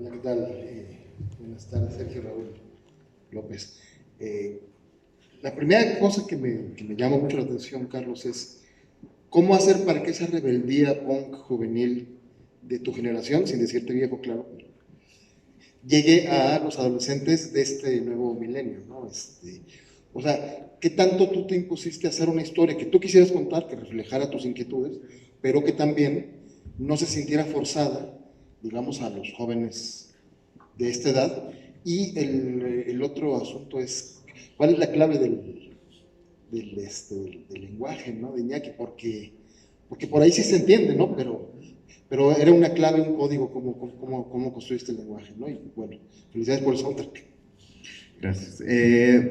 Hola, ¿qué tal? Buenas tardes, Sergio Raúl López. La primera cosa que me llama mucho la atención, Carlos, es cómo hacer para que esa rebeldía punk juvenil de tu generación, sin decirte viejo, claro, llegue a los adolescentes de este nuevo milenio, ¿no? O sea, ¿qué tanto tú te impusiste a hacer una historia que tú quisieras contar, que reflejara tus inquietudes, pero que también no se sintiera forzada, digamos, a los jóvenes de esta edad? Y el otro asunto es, ¿cuál es la clave del lenguaje, ¿no? De Iñaki, porque por ahí sí se entiende, ¿no? Pero era una clave, un código, cómo construiste el lenguaje, ¿no? Y bueno, felicidades por el soundtrack. Gracias.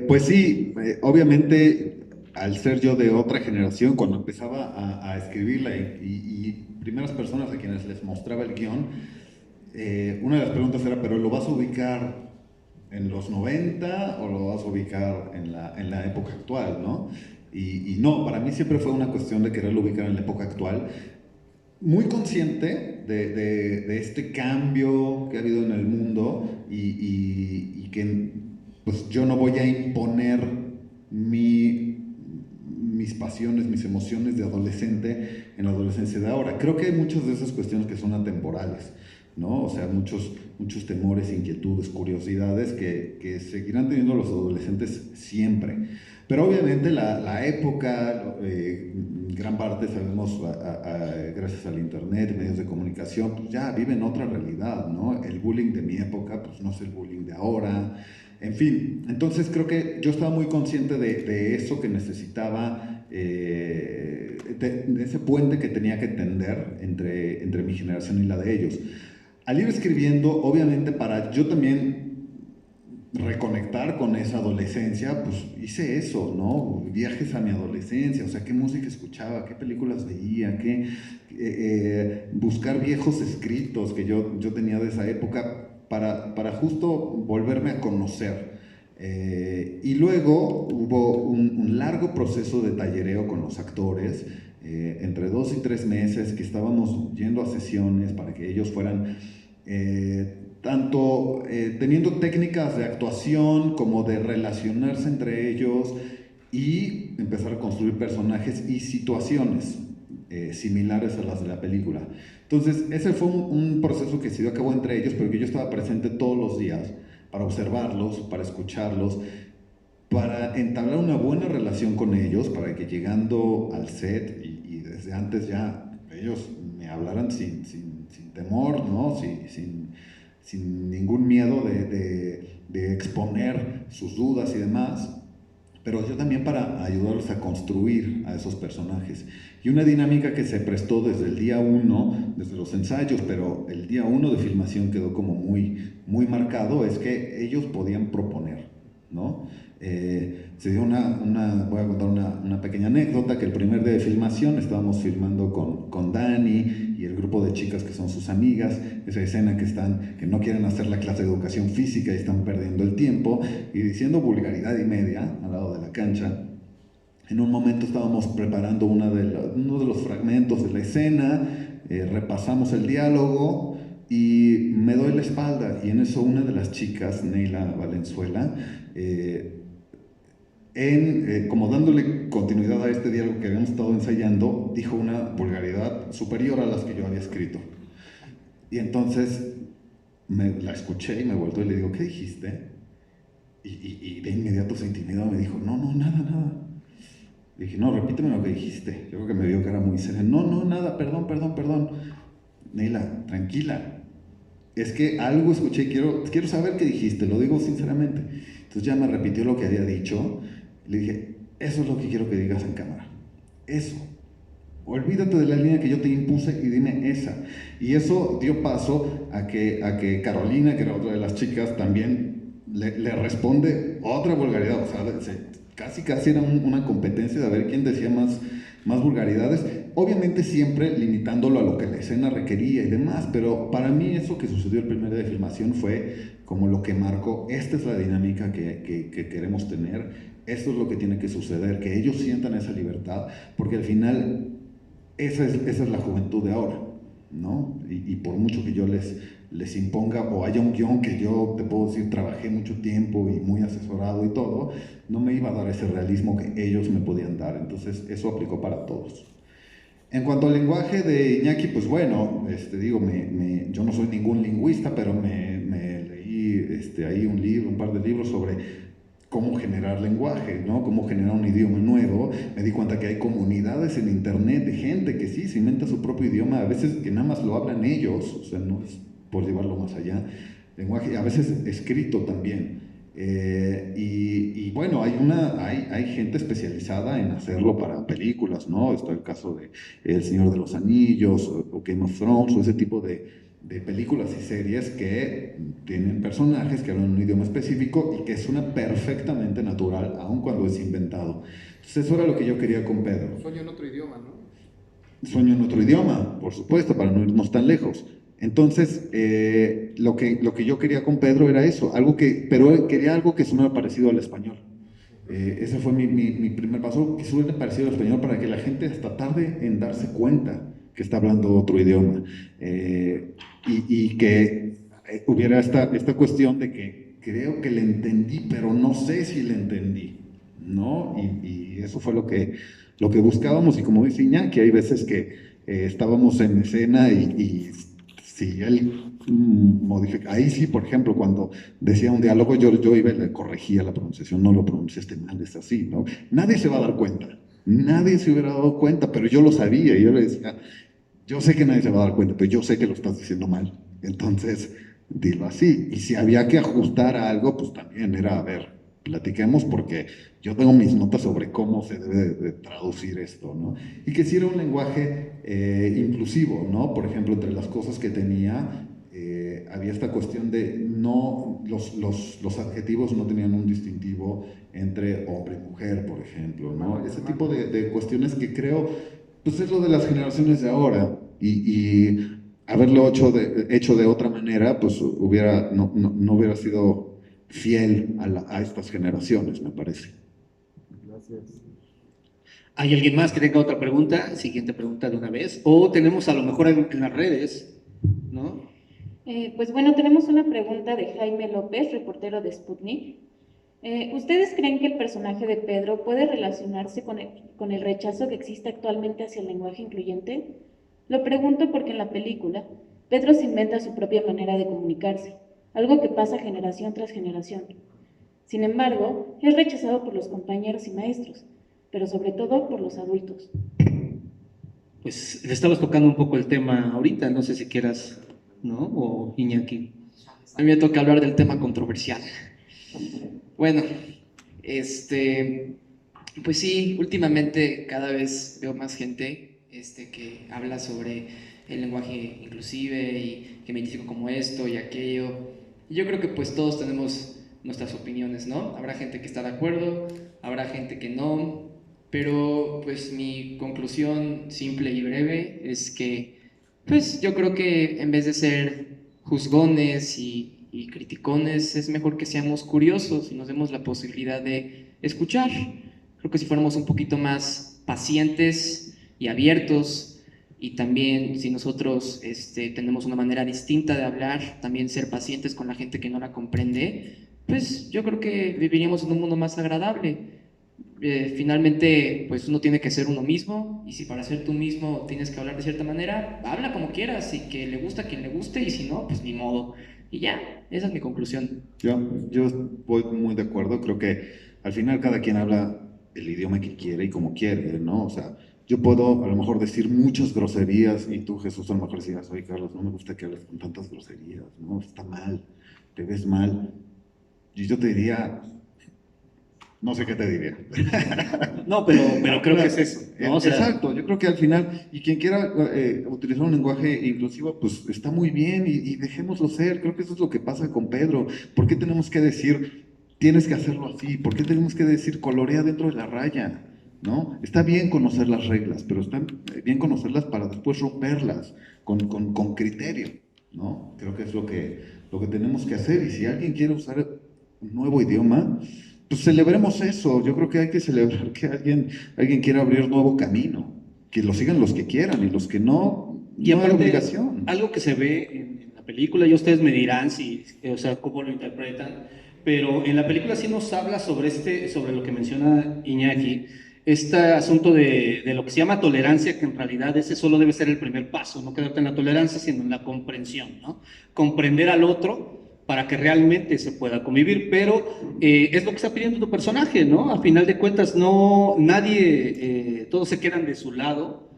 Pues sí, obviamente al ser yo de otra generación, cuando empezaba a escribirla y primeras personas a quienes les mostraba el guión, una de las preguntas era, ¿pero lo vas a ubicar en los 90 o lo vas a ubicar en la época actual, ¿no? Y no, para mí siempre fue una cuestión de quererlo ubicar en la época actual, muy consciente de este cambio que ha habido en el mundo y que pues yo no voy a imponer mis pasiones, mis emociones de adolescente en la adolescencia de ahora. Creo que hay muchas de esas cuestiones que son atemporales, ¿no? O sea, muchos temores, inquietudes, curiosidades que seguirán teniendo los adolescentes siempre. Pero obviamente la época, gran parte sabemos, gracias al internet, medios de comunicación, pues ya viven otra realidad, ¿no? El bullying de mi época, pues no es el bullying de ahora. En fin, entonces creo que yo estaba muy consciente de eso que necesitaba, de ese puente que tenía que tender entre mi generación y la de ellos. Al ir escribiendo, obviamente para yo también reconectar con esa adolescencia, pues hice eso, ¿no? Viajes a mi adolescencia, o sea, qué música escuchaba, qué películas veía, buscar viejos escritos que yo tenía de esa época para justo volverme a conocer. Y luego hubo un largo proceso de tallereo con los actores, entre 2 y 3 meses que estábamos yendo a sesiones para que ellos fueran tanto teniendo técnicas de actuación como de relacionarse entre ellos y empezar a construir personajes y situaciones similares a las de la película. Entonces, ese fue un proceso que se dio a cabo entre ellos, pero que yo estaba presente todos los días para observarlos, para escucharlos, para entablar una buena relación con ellos, para que llegando al set y desde antes ya ellos me hablaran sin temor, ¿no? Sin ningún miedo de exponer sus dudas y demás, pero yo también para ayudarlos a construir a esos personajes. Y una dinámica que se prestó desde el día uno, desde los ensayos, pero el día uno de filmación quedó como muy marcado, es que ellos podían proponer, ¿no? Se dio voy a contar una pequeña anécdota, que el primer día de filmación estábamos filmando con Dani y el grupo de chicas que son sus amigas, esa escena que no quieren hacer la clase de educación física y están perdiendo el tiempo y diciendo vulgaridad y media al lado de la cancha. En un momento estábamos preparando uno de los fragmentos de la escena, repasamos el diálogo y me doy la espalda y en eso una de las chicas, Neila Valenzuela, como dándole continuidad a este diálogo que habíamos estado ensayando, dijo una vulgaridad superior a las que yo había escrito. Y entonces la escuché y me volvió y le digo, ¿qué dijiste? Y de inmediato se intimidó, me dijo, no, no, nada, nada. Le dije, no, repíteme lo que dijiste. Yo creo que me vio que era muy seria. No, no, nada, perdón, perdón, perdón. Neila, tranquila. Es que algo escuché, quiero saber qué dijiste, lo digo sinceramente. Entonces ya me repitió lo que había dicho. Le dije, eso es lo que quiero que digas en cámara. Eso. Olvídate de la línea que yo te impuse y dime esa. Y eso dio paso a que Carolina, que era otra de las chicas, también le responde otra vulgaridad. O sea, casi era una competencia de ver quién decía más vulgaridades. Obviamente siempre limitándolo a lo que la escena requería y demás, pero para mí eso que sucedió el primer día de filmación fue como lo que marcó, esta es la dinámica que queremos tener, esto es lo que tiene que suceder, que ellos sientan esa libertad, porque al final esa es la juventud de ahora, ¿no? Y por mucho que yo les imponga o haya un guión que yo te puedo decir trabajé mucho tiempo y muy asesorado y todo, no me iba a dar ese realismo que ellos me podían dar. Entonces eso aplicó para todos. En cuanto al lenguaje de Iñaki, pues bueno, digo, yo no soy ningún lingüista, pero me leí ahí un libro, un par de libros sobre cómo generar lenguaje, ¿no? Cómo generar un idioma nuevo. Me di cuenta que hay comunidades en internet de gente que sí se inventa su propio idioma, a veces que nada más lo hablan ellos, o sea, no es por llevarlo más allá. Lenguaje, a veces escrito también. Y bueno, hay gente especializada en hacerlo para películas, ¿no? Está el caso de El Señor de los Anillos o Game of Thrones o ese tipo de películas y series que tienen personajes que hablan un idioma específico y que suena perfectamente natural, aun cuando es inventado. Entonces eso era lo que yo quería con Pedro. Sueño en otro idioma, ¿no? Sueño en otro idioma, por supuesto, para no irnos tan lejos. Entonces, lo que yo quería con Pedro era eso, pero quería algo que sonara parecido al español. Ese fue mi primer paso, que suene parecido al español para que la gente hasta tarde en darse cuenta que está hablando otro idioma. Y que hubiera esta cuestión de que creo que le entendí, pero no sé si le entendí, ¿no? Y eso fue lo que buscábamos, y como dice Iñaki, hay veces que estábamos en escena y si él modifica, ahí sí, por ejemplo, cuando decía un diálogo, yo iba y le corregía la pronunciación, no lo pronunciaste mal, es así, ¿no? Nadie se va a dar cuenta, nadie se hubiera dado cuenta, pero yo lo sabía, y yo le decía, yo sé que nadie se va a dar cuenta, pero yo sé que lo estás diciendo mal, entonces dilo así, y si había que ajustar a algo, pues también era, a ver, platiquemos porque yo tengo mis notas sobre cómo se debe de traducir esto, ¿no? Y que si era un lenguaje inclusivo, ¿no? Por ejemplo, entre las cosas que tenía, había esta cuestión de no, los adjetivos no tenían un distintivo entre hombre y mujer, por ejemplo, ¿no? Ese tipo de cuestiones que creo, pues es lo de las generaciones de ahora, y haberlo hecho de otra manera, pues no hubiera sido fiel a estas generaciones, me parece. Gracias. ¿Hay alguien más que tenga otra pregunta? Siguiente pregunta de una vez. O tenemos a lo mejor en las redes, ¿no? Pues bueno, tenemos una pregunta de Jaime López, reportero de Sputnik. ¿Ustedes creen que el personaje de Pedro puede relacionarse con el rechazo que existe actualmente hacia el lenguaje incluyente? Lo pregunto porque en la película, Pedro se inventa su propia manera de comunicarse, algo que pasa generación tras generación. Sin embargo, es rechazado por los compañeros y maestros, pero sobre todo por los adultos. Pues le estabas tocando un poco el tema ahorita, no sé si quieras, ¿no? O Iñaki. A mí me toca hablar del tema controversial. Bueno, pues sí, últimamente cada vez veo más gente que habla sobre el lenguaje inclusive y que me identifico como esto y aquello. Y yo creo que pues todos tenemos nuestras opiniones, ¿no? Habrá gente que está de acuerdo, habrá gente que no, pero pues mi conclusión simple y breve es que pues yo creo que en vez de ser juzgones y criticones, es mejor que seamos curiosos y nos demos la posibilidad de escuchar. Creo que si fuéramos un poquito más pacientes y abiertos, y también si nosotros tenemos una manera distinta de hablar, también ser pacientes con la gente que no la comprende, pues yo creo que viviríamos en un mundo más agradable. Finalmente, pues uno tiene que ser uno mismo, y si para ser tú mismo tienes que hablar de cierta manera, habla como quieras, y que le gusta a quien le guste, y si no, pues ni modo. Y ya, esa es mi conclusión. Yo voy muy de acuerdo, creo que al final cada quien habla el idioma que quiere y como quiere, ¿no? O sea, yo puedo a lo mejor decir muchas groserías y tú, Jesús, a lo mejor decías, oye, Carlos, no me gusta que hables con tantas groserías, ¿no? Está mal, te ves mal. Y yo te diría, no sé qué te diría. No, pero creo que es eso, ¿no? O sea, Exacto, yo creo que al final, y quien quiera utilizar un lenguaje inclusivo, pues está muy bien y dejémoslo ser. Creo que eso es lo que pasa con Pedro. ¿Por qué tenemos que decir, tienes que hacerlo así? ¿Por qué tenemos que decir, colorea dentro de la raya? ¿No? Está bien conocer las reglas, pero está bien conocerlas para después romperlas con criterio, ¿no? Creo que es lo que tenemos que hacer. Y si alguien quiere usar un nuevo idioma, pues celebremos eso. Yo creo que hay que celebrar que alguien quiera abrir nuevo camino. Que lo sigan los que quieran y los que no, y no hay aparte, obligación. algo que se ve en la película, y ustedes me dirán si, o sea, cómo lo interpretan, pero en la película sí nos habla sobre lo que menciona Iñaki, este asunto de lo que se llama tolerancia, que en realidad ese solo debe ser el primer paso, no quedarte en la tolerancia, sino en la comprensión, ¿no? Comprender al otro para que realmente se pueda convivir, pero es lo que está pidiendo tu personaje, ¿no? A final de cuentas, no, nadie, todos se quedan de su lado,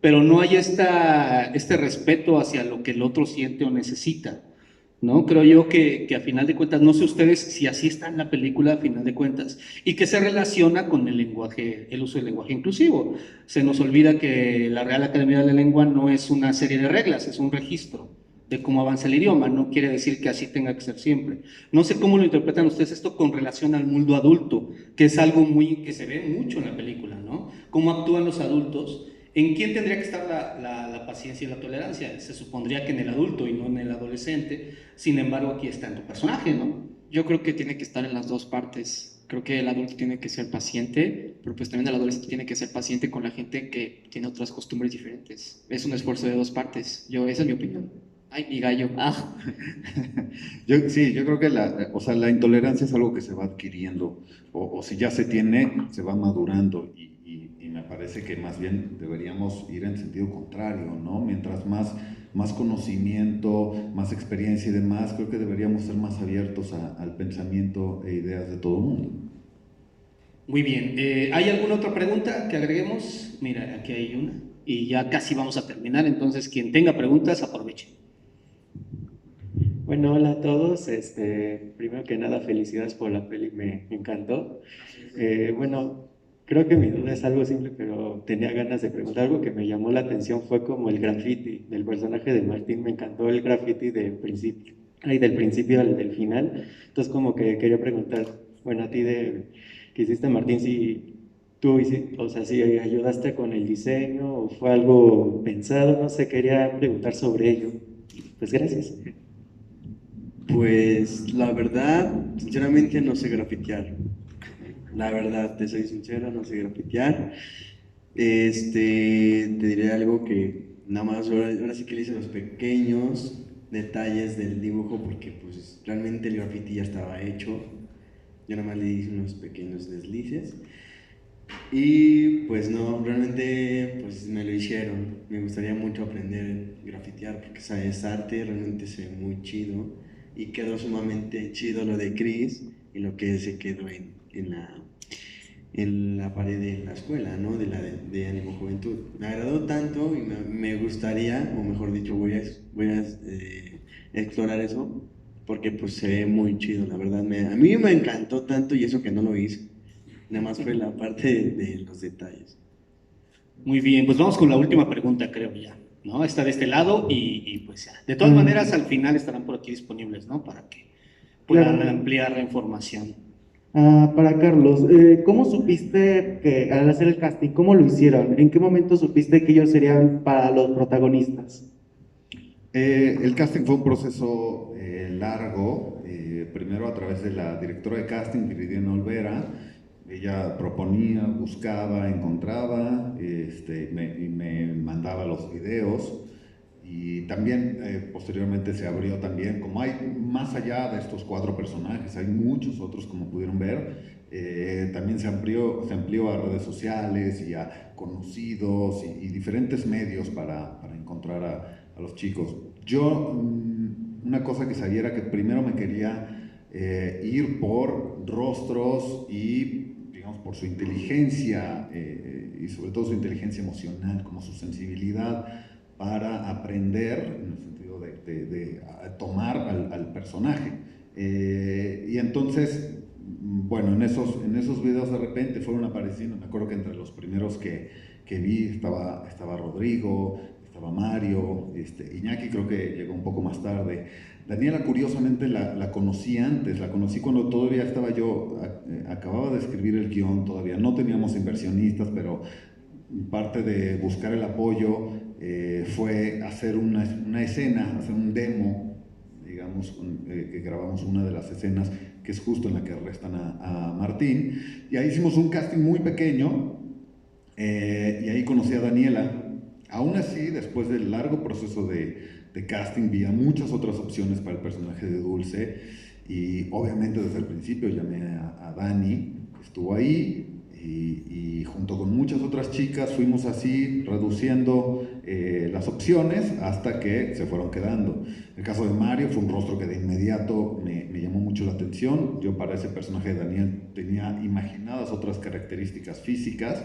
pero no hay este respeto hacia lo que el otro siente o necesita, ¿no? Creo yo que a final de cuentas, no sé ustedes si así está en la película a final de cuentas, y que se relaciona con el lenguaje, el uso del lenguaje inclusivo. Se nos olvida que la Real Academia de la Lengua no es una serie de reglas, es un registro de cómo avanza el idioma, no quiere decir que así tenga que ser siempre. No sé cómo lo interpretan ustedes esto con relación al mundo adulto, que es algo que se ve mucho en la película, ¿no? Cómo actúan los adultos. ¿En quién tendría que estar la paciencia y la tolerancia? Se supondría que en el adulto y no en el adolescente. Sin embargo, aquí está en tu personaje, ¿no? Yo creo que tiene que estar en las dos partes. Creo que el adulto tiene que ser paciente, pero pues también el adolescente tiene que ser paciente con la gente que tiene otras costumbres diferentes. Es un esfuerzo de dos partes. Esa es mi opinión. Ay, mi gallo. Ah. Sí, yo creo que o sea, la intolerancia es algo que se va adquiriendo, o si ya se tiene, se va madurando, y me parece que más bien deberíamos ir en sentido contrario, ¿no? Mientras más conocimiento, más experiencia y demás, creo que deberíamos ser más abiertos al pensamiento e ideas de todo el mundo. Muy bien. ¿Hay alguna otra pregunta que agreguemos? Mira, aquí hay una. Y ya casi vamos a terminar, entonces quien tenga preguntas, aproveche. Bueno, hola a todos. Primero que nada, felicidades por la peli, me encantó. Bueno, creo que mi duda es algo simple, pero tenía ganas de preguntar. Algo que me llamó la atención fue como el graffiti del personaje de Martín. Me encantó el graffiti del principio al final. Entonces, como que quería preguntar, bueno, a ti que hiciste Martín, si tú hiciste, o sea, si ayudaste con el diseño o fue algo pensado, no sé, quería preguntar sobre ello. Pues gracias. Pues la verdad, sinceramente no sé grafitear. La verdad, te soy sincero, no sé grafitear. Te diré algo que nada más ahora sí que le hice los pequeños detalles del dibujo porque pues realmente el graffiti ya estaba hecho. Yo nada más le hice unos pequeños deslices. Y pues no, realmente pues me lo hicieron. Me gustaría mucho aprender a grafitear porque es arte, realmente se ve muy chido. Y quedó sumamente chido lo de Chris y lo que se quedó en la pared de la escuela, ¿no? De Ánimo Juventud. Me agradó tanto y me gustaría, o mejor dicho, voy a explorar eso porque pues se ve muy chido, la verdad. A mí me encantó tanto y eso que no lo hice. Nada más fue la parte de los detalles. Muy bien, pues vamos con la última pregunta, creo ya, ¿no? Está de este lado pues ya. De todas maneras, al final estarán por aquí disponibles, ¿no? Para que puedan Claro. ampliar la información. Para Carlos, ¿cómo supiste que al hacer el casting, cómo lo hicieron? ¿En qué momento supiste que ellos serían para los protagonistas? El casting fue un proceso largo, primero a través de la directora de casting, Viridiana Olvera. Ella proponía, buscaba, encontraba, y me mandaba los videos, y también posteriormente se abrió también, como hay más allá de estos 4 personajes, hay muchos otros como pudieron ver, también se amplió a redes sociales y a conocidos y diferentes medios para encontrar a los chicos. Yo, una cosa que sabía era que primero me quería ir por rostros y por su inteligencia y sobre todo su inteligencia emocional, como su sensibilidad para aprender, en el sentido de tomar al personaje. Y entonces, bueno, en esos videos de repente fueron apareciendo, me acuerdo que entre los primeros que vi estaba Rodrigo, estaba Mario, Iñaki creo que llegó un poco más tarde. Daniela, curiosamente, la conocí antes, la conocí cuando todavía estaba yo, acababa de escribir el guión, todavía no teníamos inversionistas, pero parte de buscar el apoyo fue hacer una escena, hacer un demo, digamos, que grabamos una de las escenas, que es justo en la que arrestan a Martín, y ahí hicimos un casting muy pequeño, y ahí conocí a Daniela. Aún así, después del largo proceso de de casting vi a muchas otras opciones para el personaje de Dulce y obviamente desde el principio llamé a Dani, que estuvo ahí, y junto con muchas otras chicas fuimos así reduciendo las opciones hasta que se fueron quedando. El caso de Mario fue un rostro que de inmediato me llamó mucho la atención. Yo para ese personaje de Daniel tenía imaginadas otras características físicas,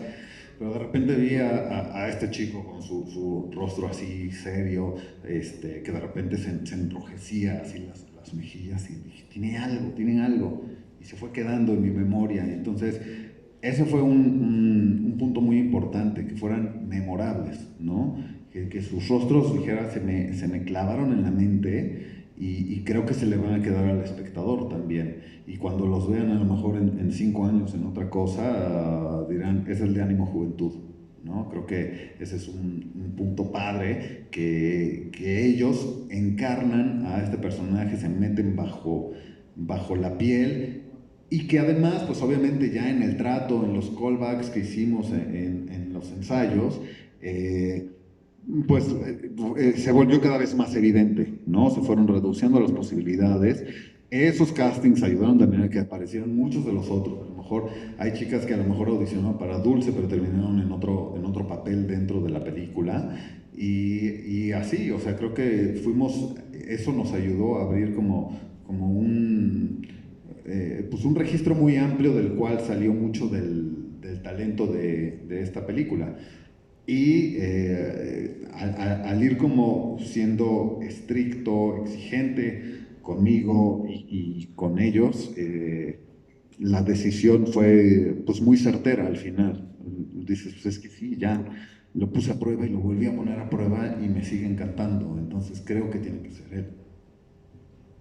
pero de repente vi a este chico con su rostro así serio, que de repente se enrojecía así las mejillas y dije, tienen algo, y se fue quedando en mi memoria. Entonces ese fue un punto muy importante, que fueran memorables, ¿no? Que sus rostros, dijera, se me clavaron en la mente y creo que se le van a quedar al espectador también. Y cuando los vean a lo mejor en 5 años en otra cosa, dirán, es el de Ánimo Juventud, ¿no? Creo que ese es un punto padre, que ellos encarnan a este personaje, se meten bajo la piel. Y que además, pues obviamente ya en el trato, en los callbacks que hicimos en los ensayos, se volvió cada vez más evidente, ¿no? Se fueron reduciendo las posibilidades. Esos castings ayudaron también a que aparecieran muchos de los otros. A lo mejor hay chicas que a lo mejor audicionaron para Dulce, pero terminaron en otro papel dentro de la película. Y así, o sea, creo que eso nos ayudó a abrir como un registro muy amplio del cual salió mucho del talento de esta película. Y al ir como siendo estricto, exigente conmigo y con ellos, la decisión fue pues muy certera al final. Dices, pues es que sí, ya lo puse a prueba y lo volví a poner a prueba y me sigue encantando, entonces creo que tiene que ser él.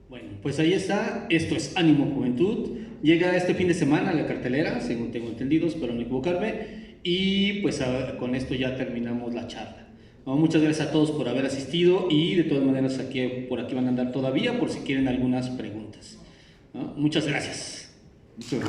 Bueno, pues ahí está, esto es Ánimo Juventud, llega este fin de semana a la cartelera, según tengo entendido, espero no equivocarme, y pues con esto ya terminamos la charla. ¿No? Muchas gracias a todos por haber asistido y de todas maneras por aquí van a andar todavía por si quieren algunas preguntas. ¿No? Muchas gracias. Muchas gracias.